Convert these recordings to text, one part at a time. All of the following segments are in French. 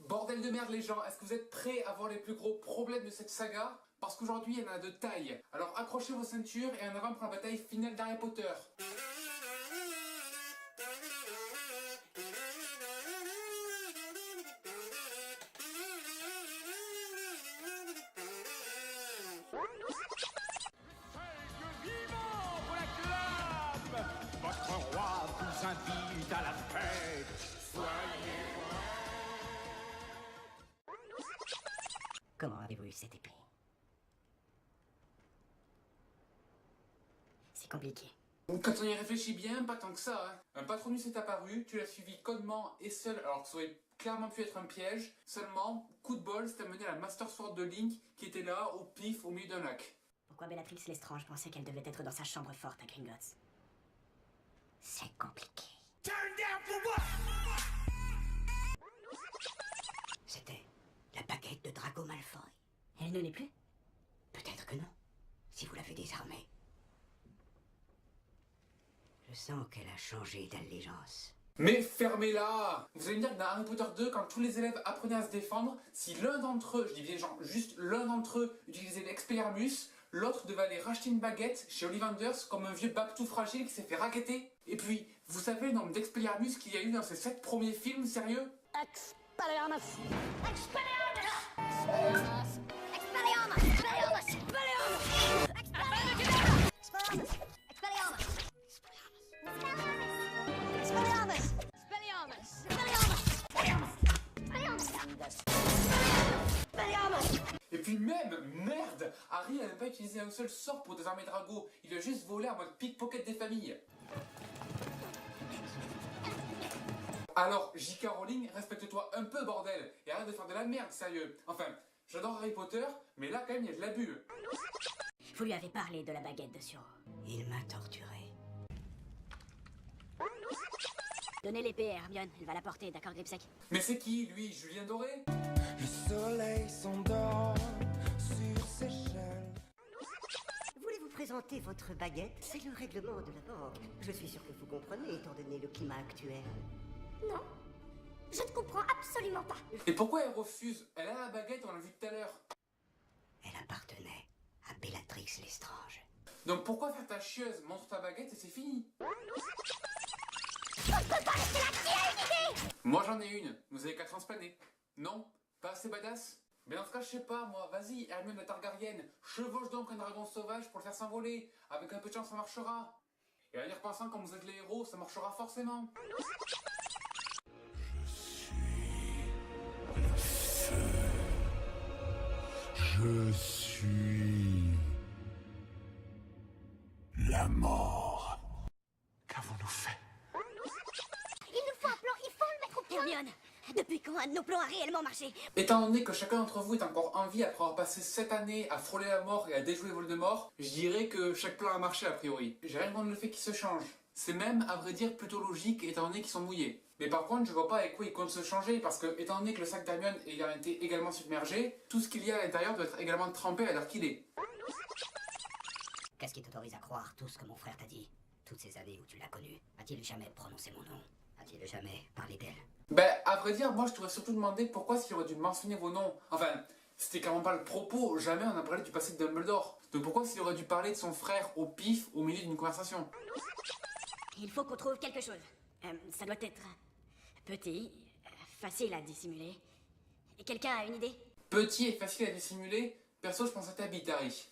Bordel de merde les gens, est-ce que vous êtes prêts à voir les plus gros problèmes de cette saga? Parce qu'aujourd'hui il y en a de taille. Alors accrochez vos ceintures et en avant pour la bataille finale d'Harry Potter. Votre roi vous invite à la fête. Soyez Comment avez-vous eu cette épée? C'est compliqué. Quand on y réfléchit bien, pas tant que ça. Hein. Un patronus est apparu, tu l'as suivi connement et seul, alors que ça aurait clairement pu être un piège. Seulement, coup de bol, c'est amené à la Master Sword de Link qui était là, au pif, au milieu d'un lac. Pourquoi Bellatrix Lestrange pensait qu'elle devait être dans sa chambre forte à Gringotts? C'est compliqué. C'était la baguette de Draco Malfoy. Elle ne l'est plus? Peut-être que non, si vous l'avez désarmée. Je sens qu'elle a changé d'allégeance. Mais fermez-la! Vous allez me dire que dans Harry Potter 2, quand tous les élèves apprenaient à se défendre, si l'un d'entre eux, je dis bien genre juste l'un d'entre eux, utilisait l'Expelliarmus, l'autre devait aller racheter une baguette chez Ollivanders comme un vieux bac tout fragile qui s'est fait racketter. Et puis, vous savez le nombre d'Expelliarmus qu'il y a eu dans ces 7 premiers films, sérieux? Expelliarmus! Expelliarmus! Expelliarmus! Expelliarmus! Expelliarmus! Expelliarmus! Expelliarmus! Expelliarmus! Expelliarmus! Et puis même, merde! Harry n'a même pas utilisé un seul sort pour désarmer Drago, il a juste volé en mode pickpocket des familles. Alors, J.K. Rowling, respecte-toi un peu, bordel, et arrête de faire de la merde, sérieux. Enfin, j'adore Harry Potter, mais là, quand même, il y a de l'abus. Vous lui avez parlé de la baguette de Suro. Il m'a torturé. Donnez l'épée à Hermione, elle va la porter, d'accord, Gripsec? Mais c'est qui, lui? Julien Doré? Le soleil s'endort sur ses chaînes. Voulez-vous présenter votre baguette? C'est le règlement de la banque. Je suis sûr que vous comprenez, étant donné le climat actuel. Non, je ne comprends absolument pas. Et pourquoi elle refuse? Elle a la baguette, on l'a vu tout à l'heure. Elle appartenait à Bellatrix Lestrange. Donc pourquoi faire ta chieuse? Montre ta baguette et c'est fini. Moi j'en ai une, vous avez qu'à transplaner. Non? Pas assez badass? Mais dans ce cas, je sais pas, moi, vas-y, Hermione la Targaryenne, chevauche donc un dragon sauvage pour le faire s'envoler. Avec un peu de chance, ça marchera. Et en y repensant, quand vous êtes les héros, ça marchera forcément. Je suis la mort. Qu'avons-nous fait? Il nous faut un plan, il faut le mettre au point. Hermione, depuis quand un de nos plans a réellement marché? Étant donné que chacun d'entre vous est encore en vie après avoir passé 7 années à frôler la mort et à déjouer Voldemort, je dirais que chaque plan a marché a priori. J'ai rien contre le fait qu'ils se changent. C'est même, à vrai dire, plutôt logique étant donné qu'ils sont mouillés. Mais par contre, je vois pas avec quoi ils comptent se changer parce que, étant donné que le sac d'Hermione ayant été également submergé, tout ce qu'il y a à l'intérieur doit être également trempé à l'heure qu'il est. Qu'est-ce qui t'autorise à croire tout ce que mon frère t'a dit? Toutes ces années où tu l'as connu, a-t-il jamais prononcé mon nom? A-t-il jamais parlé d'elle? Ben, à vrai dire, moi je t'aurais surtout demandé pourquoi s'il aurait dû mentionner vos noms. Enfin, c'était clairement pas le propos, jamais on a parlé du passé de Dumbledore. Donc pourquoi s'il aurait dû parler de son frère au pif au milieu d'une conversation? Il faut qu'on trouve quelque chose. Ça doit être petit, facile à dissimuler. Et quelqu'un a une idée? Petit et facile à dissimuler, perso je pense à ta bite, Harry.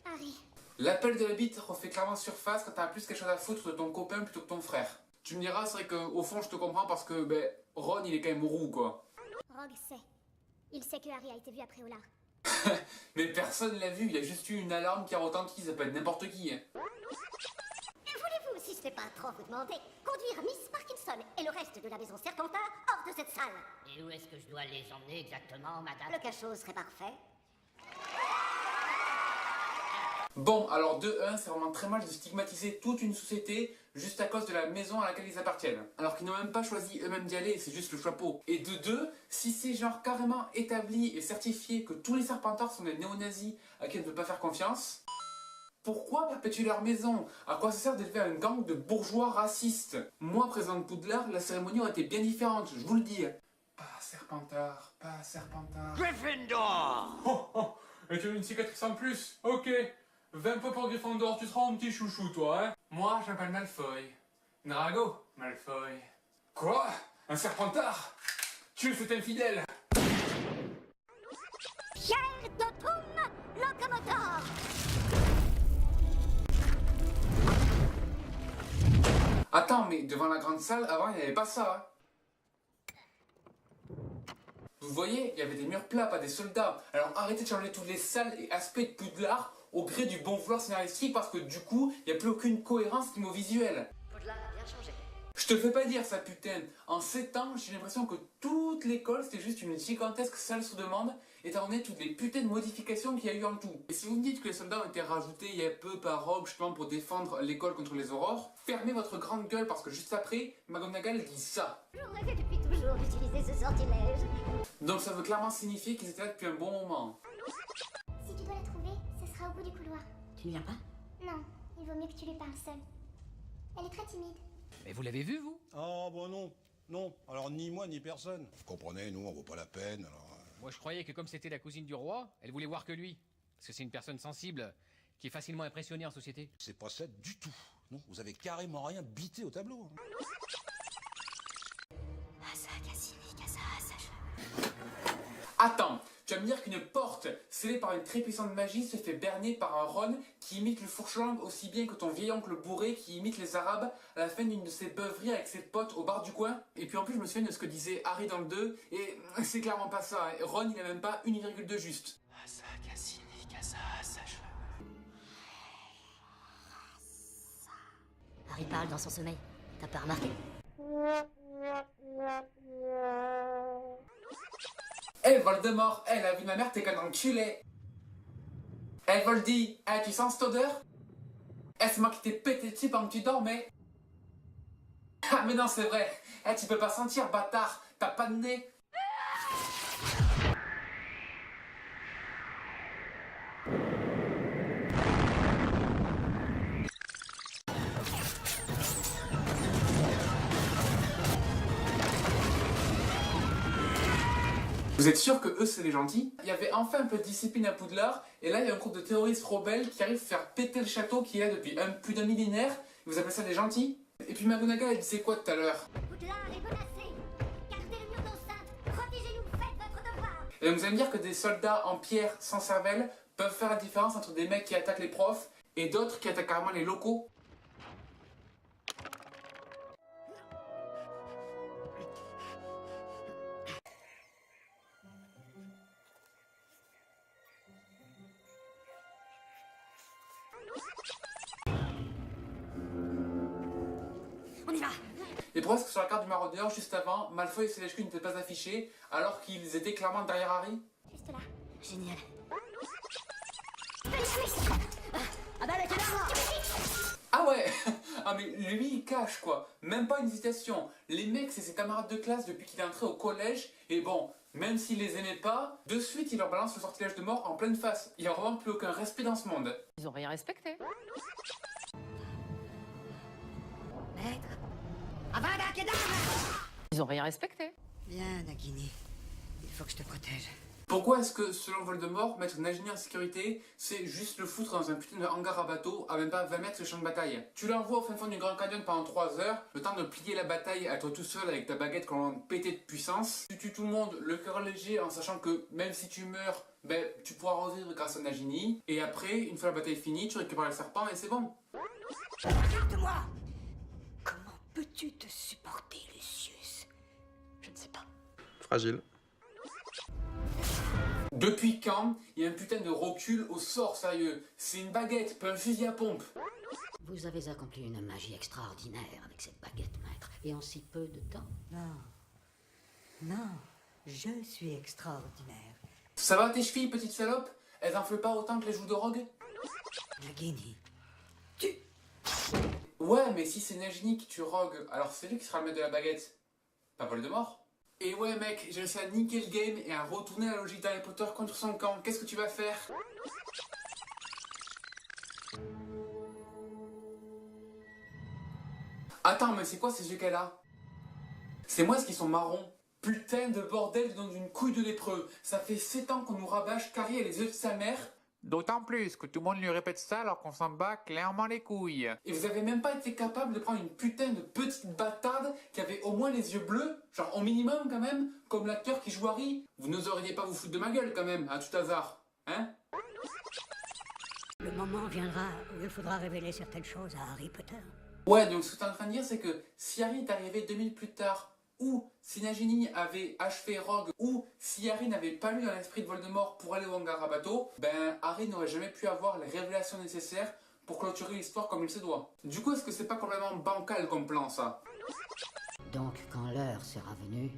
Harry, L'appel de la bite refait clairement surface quand t'as plus quelque chose à foutre de ton copain plutôt que ton frère. Tu me diras, c'est vrai qu'au fond je te comprends parce que, ben, Ron il est quand même roux quoi. Rogue sait. Il sait que Harry a été vu après Olar. Mais personne l'a vu, il y a juste eu une alarme qui a retenti, ça peut être n'importe qui. Hein. Voulez-vous, si ce n'est pas trop vous demander, conduire Miss Parkinson et le reste de la maison Serpentard hors de cette salle? Et où est-ce que je dois les emmener exactement, madame? Le cachot serait parfait. Bon, alors de 1, c'est vraiment très mal de stigmatiser toute une société juste à cause de la maison à laquelle ils appartiennent. Alors qu'ils n'ont même pas choisi eux-mêmes d'y aller, c'est juste le chapeau. Et de 2, si c'est genre carrément établi et certifié que tous les Serpentards sont des néo-nazis à qui on ne peut pas faire confiance, pourquoi perpétuer leur maison? À quoi ça sert d'élever un gang de bourgeois racistes? Moi, président de Poudlard, la cérémonie aurait été bien différente, je vous le dis. Pas Serpentard, pas Serpentard. Gryffindor! Oh, oh, et tu as une cicatrice en plus. Ok. 20 points pour Gryffondor, tu seras un petit chouchou, toi, hein. Moi, je m'appelle Malfoy. Drago Malfoy. Quoi? Un Serpentard? Tu es infidèle. Pierre Dotum Locomotor. Attends, mais devant la grande salle, avant, il n'y avait pas ça, hein. Vous voyez, il y avait des murs plats, pas des soldats. Alors arrêtez de changer toutes les salles et aspects de Poudlard au gré du bon vouloir scénaristique parce que du coup, il n'y a plus aucune cohérence niveau visuel. Poudlard a bien changé. Je te le fais pas dire ça, putain. En 7 ans, j'ai l'impression que toute l'école c'était juste une gigantesque salle sous demande, étant donné toutes les putains de modifications qu'il y a eu en tout. Et si vous me dites que les soldats ont été rajoutés il y a peu par Rogue justement pour défendre l'école contre les aurores, fermez votre grande gueule parce que juste après, McGonagall dit ça. Je rêvais depuis toujours d'utiliser ce sortilège. Donc ça veut clairement signifier qu'ils étaient là depuis un bon moment. Si tu dois la trouver, ce sera au bout du couloir. Tu ne viens pas? Non, il vaut mieux que tu lui parles seule. Elle est très timide. Mais vous l'avez vu, vous? Ah bon non, non. Alors ni moi ni personne. Vous comprenez, nous on vaut pas la peine, alors... Moi, je croyais que comme c'était la cousine du roi, elle voulait voir que lui. Parce que c'est une personne sensible, qui est facilement impressionnée en société. C'est pas ça du tout. Non, vous avez carrément rien bité au tableau. Attends, tu vas me dire qu'une porte scellée par une très puissante magie se fait berner par un Ron qui imite le fourche-langue aussi bien que ton vieil oncle bourré qui imite les Arabes à la fin d'une de ses beuveries avec ses potes au bar du coin. Et puis en plus je me souviens de ce que disait Harry dans le 2 et c'est clairement pas ça. Hein. Ron il a même pas 1,2 juste. Harry parle dans son sommeil. T'as pas remarqué? Eh Voldemort, eh la vie de ma mère t'es qu'un enculé. Eh Voldy, eh tu sens cette odeur? Eh c'est moi qui t'ai pété dessus pendant que tu dormais. Ah mais non c'est vrai, eh tu peux pas sentir bâtard, t'as pas de nez. Vous êtes sûr que eux c'est les gentils? Il y avait enfin un peu de discipline à Poudlard, et là il y a un groupe de terroristes rebelles qui arrivent à faire péter le château qui est là depuis plus d'un millénaire. Vous appelez ça des gentils? Et puis McGonagall elle disait quoi tout à l'heure? Poudlard est menacé. Gardez le mur d'enceinte. Protégez-nous. Faites votre devoir. Et donc vous allez me dire que des soldats en pierre sans cervelle peuvent faire la différence entre des mecs qui attaquent les profs et d'autres qui attaquent carrément les locaux? On y va! Et pourquoi est-ce que sur la carte du maraudeur, juste avant, Malfoy et ses lèche-culs n'étaient pas affichés alors qu'ils étaient clairement derrière Harry? Juste là. Génial. Ah bah la cadavre. Ah ouais. Ah mais lui il cache quoi, même pas une hésitation. Les mecs c'est ses camarades de classe depuis qu'il est entré au collège et bon, même s'il les aimait pas, de suite il leur balance le sortilège de mort en pleine face. Il n'y a vraiment plus aucun respect dans ce monde. Ils ont rien respecté. Maître! Avada Kedavra! Ils ont rien respecté. Bien, Nagini. Il faut que je te protège. Pourquoi est-ce que selon Voldemort, mettre Nagini en sécurité, c'est juste le foutre dans un putain de hangar à bateau à même pas 20 mètres de champ de bataille? Tu l'envoies au fin fond du Grand Canyon pendant 3 heures, le temps de plier la bataille à toi tout seul avec ta baguette qu'on va péter de puissance. Tu tues tout le monde le cœur léger en sachant que même si tu meurs, ben tu pourras revivre grâce à Nagini. Et après, une fois la bataille finie, tu récupères le serpent et c'est bon. Regarde-moi! Comment peux-tu te supporter, Lucius? Je ne sais pas. Fragile. Depuis quand il y a un putain de recul au sort, sérieux? C'est une baguette, pas un fusil à pompe. Vous avez accompli une magie extraordinaire avec cette baguette, maître, et en si peu de temps. Non. Non. Je suis extraordinaire. Ça va tes chevilles, petite salope? Elles enflent pas autant que les joues de Rogue? Nagini. Ouais, mais si c'est Nagini qui tue Rogue, alors c'est lui qui sera le maître de la baguette. Pas Voldemort. Et ouais mec, j'ai réussi à niquer le game et à retourner la logique d'Harry Potter contre son camp. Qu'est-ce que tu vas faire? Attends, mais c'est quoi ces yeux qu'elle a? C'est moi ce qui sont marrons. Putain de bordel dans une couille de lépreux. Ça fait 7 ans qu'on nous rabâche Carrie et les yeux de sa mère. D'autant plus que tout le monde lui répète ça alors qu'on s'en bat clairement les couilles. Et vous avez même pas été capable de prendre une putain de petite bâtarde qui avait au moins les yeux bleus, genre au minimum quand même, comme l'acteur qui joue Harry. Vous n'oseriez pas vous foutre de ma gueule quand même, à tout hasard, hein? Le moment viendra où il faudra révéler certaines choses à Harry Potter. Ouais, donc ce que tu es en train de dire, c'est que si Harry est arrivé 2000 plus tard, ou si Nagini avait achevé Rogue, ou si Harry n'avait pas lu dans l'esprit de Voldemort pour aller au hangar à bateau, ben Harry n'aurait jamais pu avoir les révélations nécessaires pour clôturer l'histoire comme il se doit. Du coup, est-ce que c'est pas complètement bancal comme plan, ça? Donc, quand l'heure sera venue,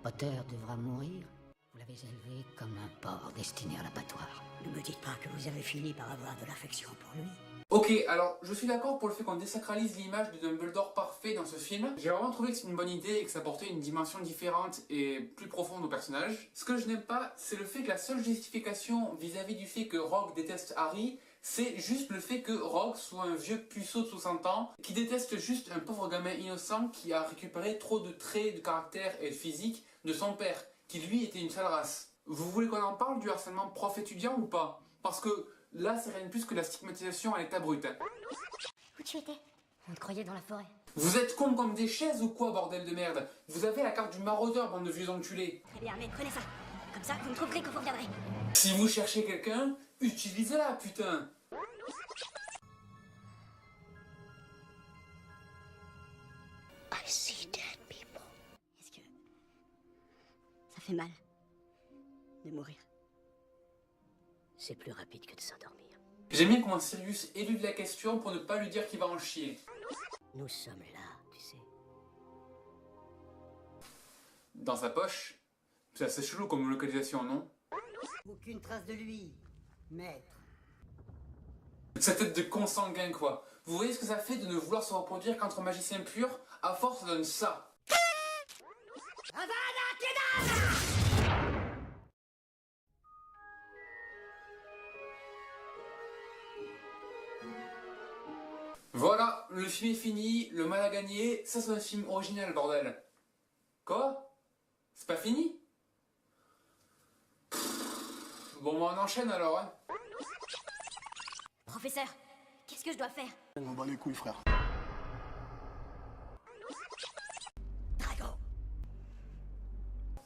Potter devra mourir. Vous l'avez élevé comme un porc destiné à l'abattoir. Ne me dites pas que vous avez fini par avoir de l'affection pour lui. Ok, alors je suis d'accord pour le fait qu'on désacralise l'image de Dumbledore parfait dans ce film. J'ai vraiment trouvé que c'est une bonne idée et que ça apportait une dimension différente et plus profonde au personnage. Ce que je n'aime pas, c'est le fait que la seule justification vis-à-vis du fait que Rogue déteste Harry, c'est juste le fait que Rogue soit un vieux puceau de 60 ans qui déteste juste un pauvre gamin innocent qui a récupéré trop de traits de caractère et de physique de son père, qui lui était une sale race. Vous voulez qu'on en parle du harcèlement prof-étudiant ou pas? Parce que là, c'est rien de plus que la stigmatisation à l'état brut. Où tu étais? On te croyait dans la forêt. Vous êtes cons comme des chaises ou quoi, bordel de merde? Vous avez la carte du maraudeur, bande de vieux enculés. Très bien, mais prenez ça. Comme ça, vous me trouverez quand vous reviendrez. Si vous cherchez quelqu'un, utilisez-la, putain. I see dead people. Est-ce que ça fait mal de mourir? C'est plus rapide que de s'endormir. J'aime bien comment Sirius élude la question pour ne pas lui dire qu'il va en chier. Nous sommes là, tu sais. Dans sa poche? C'est assez chelou comme localisation, non? Aucune trace de lui, maître. Sa tête de consanguin, quoi. Vous voyez ce que ça fait de ne vouloir se reproduire qu'entre magiciens purs? À force, ça donne ça. Voilà, le film est fini, le mal a gagné, ça c'est un film original, bordel. Quoi? C'est pas fini? Bon, bah, on enchaîne alors, hein. Professeur, qu'est-ce que je dois faire? On bat les couilles, frère. Drago.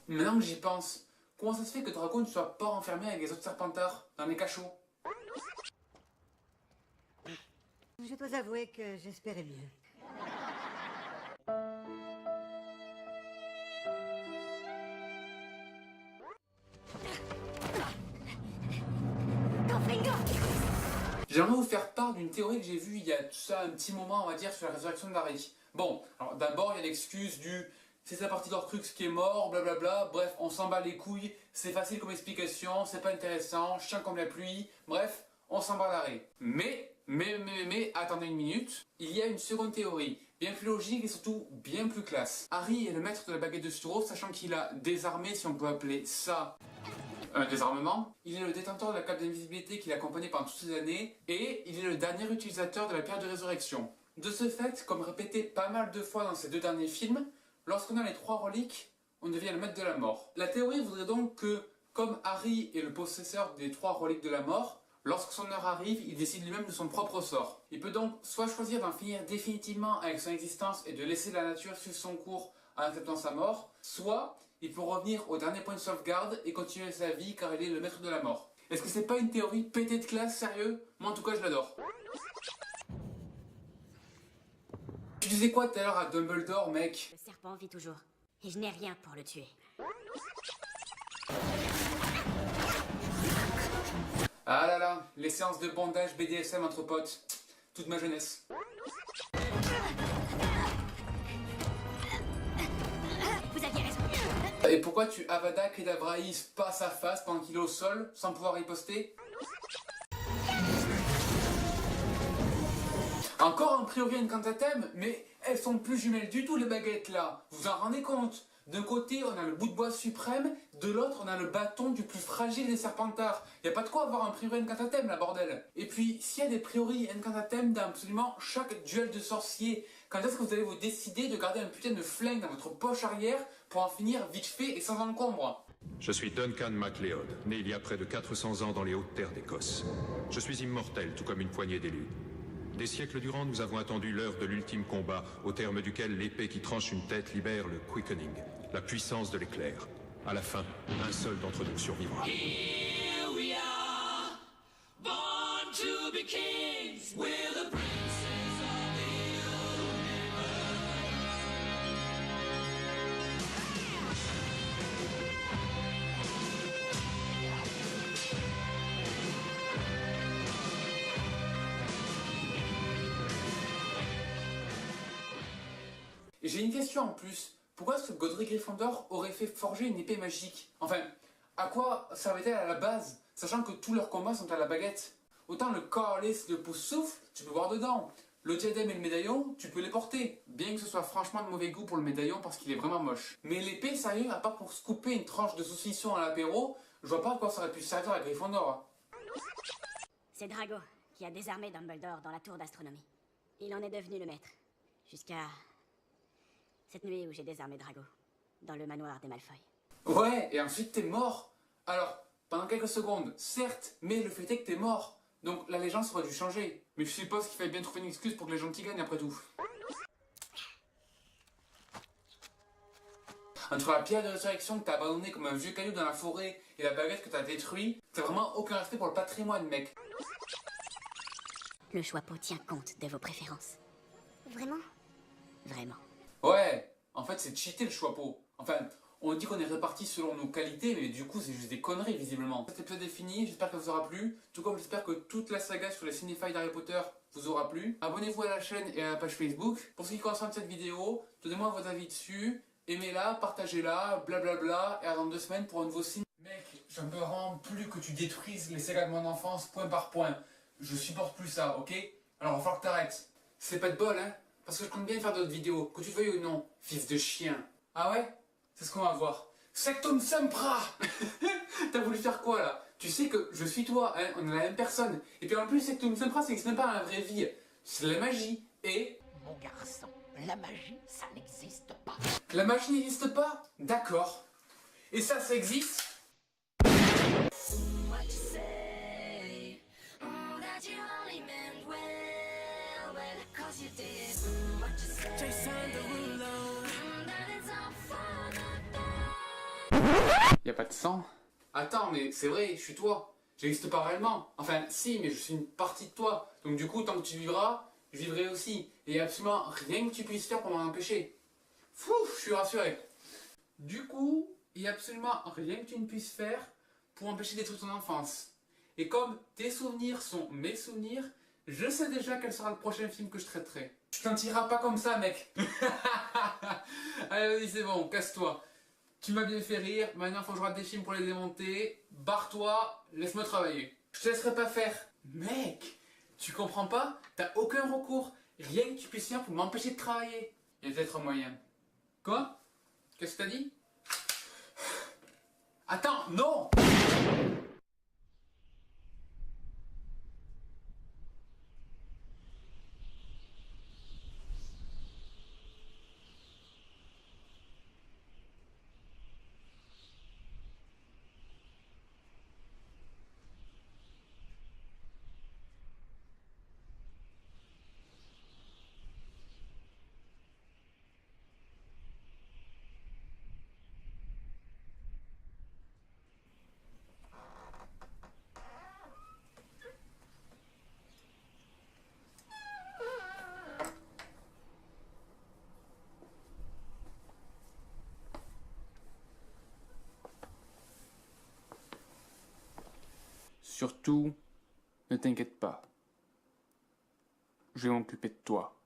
Maintenant que j'y pense, comment ça se fait que Drago ne soit pas enfermé avec les autres Serpentards dans les cachots? Je dois avouer que j'espérais mieux. J'aimerais vous faire part d'une théorie que j'ai vue il y a tout ça un petit moment, on va dire, sur la résurrection d'Harry. Bon, alors d'abord il y a l'excuse du c'est sa partie d'Horcrux qui est mort, blablabla, bref, on s'en bat les couilles, c'est facile comme explication, c'est pas intéressant, chien comme la pluie, bref, on s'en bat l'arrêt. Mais, attendez une minute, il y a une seconde théorie, bien plus logique et surtout bien plus classe. Harry est le maître de la baguette de Suro, sachant qu'il a désarmé, si on peut appeler ça un désarmement. Il est le détenteur de la cape d'invisibilité qui l'a accompagné pendant toutes ces années, et il est le dernier utilisateur de la pierre de résurrection. De ce fait, comme répété pas mal de fois dans ces deux derniers films, lorsqu'on a les 3 reliques, on devient le maître de la mort. La théorie voudrait donc que, comme Harry est le possesseur des 3 reliques de la mort, lorsque son heure arrive, il décide lui-même de son propre sort. Il peut donc soit choisir d'en finir définitivement avec son existence et de laisser la nature suivre son cours en acceptant sa mort, soit il peut revenir au dernier point de sauvegarde et continuer sa vie car il est le maître de la mort. Est-ce que c'est pas une théorie pétée de classe, sérieux? Moi en tout cas je l'adore. Tu disais quoi tout à l'heure à Dumbledore, mec? Le serpent vit toujours, et je n'ai rien pour le tuer. Ah là là, les séances de bandage BDSM entre potes. Toute ma jeunesse. Vous aviez raison. Et pourquoi tu Avada Kedavraïs pas sa face pendant qu'il est au sol, sans pouvoir riposter? Encore un priori incantatem, mais elles sont plus jumelles du tout les baguettes là. Vous en rendez compte? D'un côté on a le bout de bois suprême, de l'autre on a le bâton du plus fragile des Serpentards. Y a pas de quoi avoir un priori incantatem là, bordel. Et puis s'il y a des priori incantatem dans absolument chaque duel de sorcier, Quand est-ce que vous allez vous décider de garder un putain de flingue dans votre poche arrière pour en finir vite fait et sans encombre? Je suis Duncan MacLeod, né il y a près de 400 ans dans les hautes terres d'Écosse. Je suis immortel, tout comme une poignée d'élus. Des siècles durant, nous avons attendu l'heure de l'ultime combat, au terme duquel l'épée qui tranche une tête libère le quickening, la puissance de l'éclair. À la fin, un seul d'entre nous survivra. Here we are, born to be kings, we're the princes of the Et j'ai une question en plus. Pourquoi est-ce que Godric Gryffondor aurait fait forger une épée magique? Enfin, à quoi servait-elle à la base, sachant que tous leurs combats sont à la baguette? Autant le calice de Poussoufle, tu peux voir dedans. Le diadème et le médaillon, tu peux les porter. Bien que ce soit franchement de mauvais goût pour le médaillon parce qu'il est vraiment moche. Mais l'épée, sérieux, à part pour se couper une tranche de saucisson à l'apéro, je vois pas à quoi ça aurait pu servir à Gryffondor. C'est Drago qui a désarmé Dumbledore dans la tour d'astronomie. Il en est devenu le maître. Jusqu'à cette nuit où j'ai désarmé Drago, dans le manoir des Malfoy. Ouais, et ensuite t'es mort. Alors, pendant quelques secondes, certes, mais le fait est que t'es mort. Donc la légende aurait dû changer. Mais je suppose qu'il fallait bien trouver une excuse pour que les gentils gagnent après tout. Entre la pierre de résurrection que t'as abandonnée comme un vieux caillou dans la forêt et la baguette que t'as détruit, t'as vraiment aucun respect pour le patrimoine, mec. Le Choixpeau tient compte de vos préférences. Vraiment? Vraiment. Ouais, en fait c'est cheater le Choixpeau. Enfin, on dit qu'on est répartis selon nos qualités, mais du coup c'est juste des conneries visiblement. Cet épisode est fini, j'espère que ça vous aura plu. Tout comme j'espère que toute la saga sur les cinéphiles d'Harry Potter vous aura plu. Abonnez-vous à la chaîne et à la page Facebook. Pour ce qui concerne cette vidéo, donnez-moi vos avis dessus. Aimez-la, partagez-la, blablabla, et à dans 2 semaines pour un nouveau signe. Mec, j'en peux vraiment plus que tu détruises les sagas de mon enfance point par point. Je supporte plus ça, ok? Alors il va falloir que t'arrêtes. C'est pas de bol, hein? Parce que je compte bien faire d'autres vidéos, que tu veuilles ou non, fils de chien. Ah ouais? C'est ce qu'on va voir. Sectum Sempra. T'as voulu faire quoi là? Tu sais que je suis toi, hein? On est la même personne. Et puis en plus, Sectum Sempra, ça n'existe même pas dans la vraie vie. C'est de la magie. Et... Mon garçon, la magie, ça n'existe pas. La magie n'existe pas? D'accord. Et ça existe? Y a pas de sang? Attends, mais c'est vrai, je suis toi. J'existe pas réellement. Enfin, si, mais je suis une partie de toi. Donc du coup, tant que tu vivras, je vivrai aussi. Et y a absolument rien que tu puisses faire pour m'en empêcher. Fou, je suis rassuré. Du coup, il y a absolument rien que tu ne puisses faire pour empêcher d'être ton enfance. Et comme tes souvenirs sont mes souvenirs, je sais déjà quel sera le prochain film que je traiterai. Tu t'en tireras pas comme ça, mec. Allez, vas-y, c'est bon, casse-toi. Tu m'as bien fait rire, maintenant faut que je rate des films pour les démonter. Barre-toi, laisse-moi travailler. Je te laisserai pas faire. Mec, tu comprends pas? T'as aucun recours. Rien que tu puisses faire pour m'empêcher de travailler. Il y a peut-être un moyen. Quoi? Qu'est-ce que t'as dit? Attends, non! Surtout, ne t'inquiète pas. Je vais m'occuper de toi.